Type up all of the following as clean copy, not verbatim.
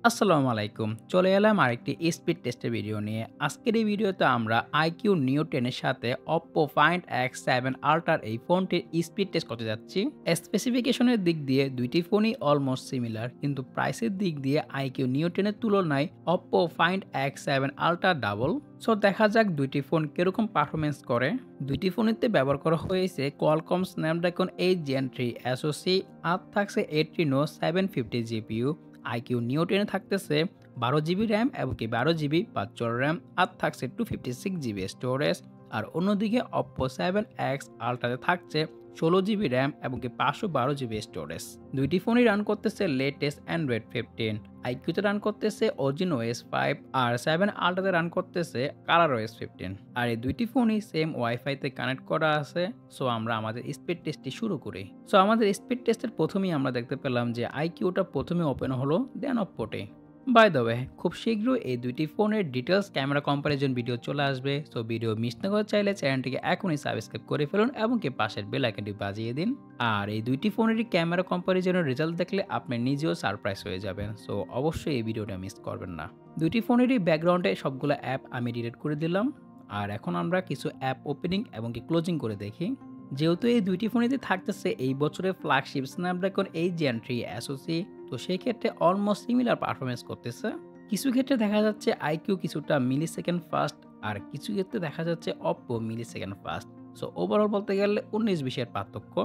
আসসালামু আলাইকুম। চলে এলাম আরেকটি স্পিড টেস্টের ভিডিও নিয়ে। আজকের এই ভিডিওতে আমরা IQ Neo 10 এর সাথে Oppo Find X7 Ultra এই ফোনটির স্পিড টেস্ট করতে যাচ্ছি। স্পেসিফিকেশন এর দিক দিয়ে দুইটি ফোনই অলমোস্ট সিমিলার, কিন্তু প্রাইসের দিক দিয়ে IQ Neo 10 এর তুলনায় Oppo Find X7 Ultra double. So দেখা যাক দুইটি ফোন কিরকম পারফরম্যান্স করে। দুইটি ফোনেতে ব্যবহার করা হয়েছে Qualcomm Snapdragon 8 Gen 3 SoC, আর থাকছে Adreno 750 GPU। IQ Neo 10 এ থাকতেছে 12 জিবি র্যাম এবং 12 জিবি ভার্চুয়াল র্যাম, আর থাকছে 256 জিবি স্টোরেজ। আর অন্যদিকে Oppo 7X Ultra তে থাকছে 16 জিবি র্যাম এবং 512 জিবি স্টোরেজ। দুইটি ফোনই রান করতেছে লেটেস্ট অ্যান্ড্রয়েড 15। IQ তে রান করতেছে OS 5, আর 7 Ultra তে রান করতেছে ColorOS 15। আর এই দুইটি ফোনই সেম ওয়াইফাই তে কানেক্ট করা আছে। সো আমরা আমাদের স্পিড টেস্টটি শুরু করি। সো আমাদের স্পিড টেস্টের প্রথমেই আমরা দেখতে পেলাম যে IQ-টা প্রথমে ওপেন হলো, দেন Oppo-তে। বাই দ্য ওয়ে, খুব শীঘ্রই এই দুইটি ফোনের ডিটেলস ক্যামেরা কম্পারিজন ভিডিও চলে আসবে। সো ভিডিও মিস না করতে চাইলে চ্যানেলটিকে এখনই সাবস্ক্রাইব করে ফেলুন এবং পাশের বেল আইকনটি বাজিয়ে দিন। আর এই দুইটি ফোনেরই ক্যামেরা কম্পারিজনের রেজাল্ট দেখলে আপনি নিজেও সারপ্রাইজ হয়ে যাবেন। সো অবশ্যই এই ভিডিওটা মিস করবেন না। দুইটি ফোনেরই ব্যাকগ্রাউন্ডে সবগুলো অ্যাপ আমি ডিলিট করে দিলাম। আর এখন আমরা কিছু অ্যাপ ওপেনিং এবং ক্লোজিং করে দেখি। যেহেতু এই দুইটি ফোনেতে থাকতেছে এই বছরের ফ্ল্যাগশিপ Snapdragon 8 Gen 3 SoC, তো সেই ক্ষেত্রে অলমোস্ট সিমিলার পারফরম্যান্স করতেছে। কিছু ক্ষেত্রে দেখা যাচ্ছে IQ কিছুটা মিলিসেকেন্ড ফাস্ট, আর কিছু ক্ষেত্রে দেখা যাচ্ছে Oppo millisecond fast. So overall বলতে গেলে 19-20 এর পার্থক্য।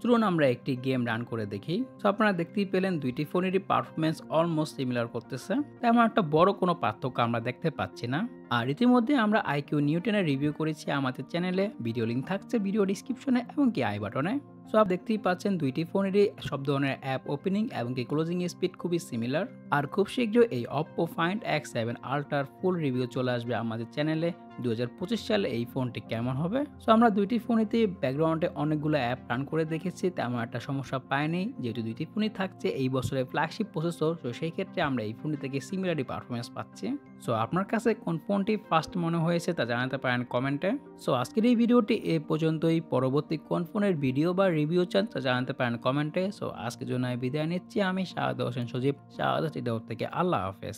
চলুন আমরা একটি গেম রান করে দেখি। সো আপনারা দেখতেই পেলেন দুইটি ফোনেরই পারফরম্যান্স অলমোস্ট সিমিলার করতেছে, তেমন একটা বড় কোনো পার্থক্য আমরা দেখতে পাচ্ছি না। আর ইতিমধ্যে আমরা IQ Neo 10 এর রিভিউ করেছি আমাদের চ্যানেলে, ভিডিও লিঙ্ক থাকছে ভিডিও ডিসক্রিপশনে এবং আই বাটনে। সো আপনি দেখতেই পাচ্ছেন দুইটি ফোনেরই সব ধরনের অ্যাপ ওপেনিং এবং ক্লোজিং স্পিড খুবই সিমিলার। আর খুব শীঘ্রই এই Oppo Find X7 Ultra ফুল রিভিউ চলে আসবে আমাদের চ্যানেলে। 2025 সালে এই ফোনটি কেমন হবে। সো আমরা দুইটি ফোনেতে ব্যাকগ্রাউন্ডে অনেকগুলো অ্যাপ রান করে দেখেছি, তেমন একটা সমস্যা পাইনি। যেহেতু দুইটি ফোনই থাকছে এই বছরের ফ্ল্যাগশিপ প্রসেসর, তো সেই ক্ষেত্রে আমরা এই ফোনটি থেকে সিমিলারই পারফরমেন্স পাচ্ছি। সো আপনার কাছে কোন ফোনটি ফার্স্ট মনে হয়েছে তা জানাতে পারেন কমেন্টে। সো আজকের এই ভিডিওটি এ পর্যন্তই। পরবর্তী কোন ফোনের ভিডিও বা রিভিউ চান তা জানাতে পারেন কমেন্টে। সো আজকের জন্য বিদায় নিচ্ছি আমি শাহাদ হোসেন সজীব, শাহাদ থেকে। আল্লাহ হাফেজ।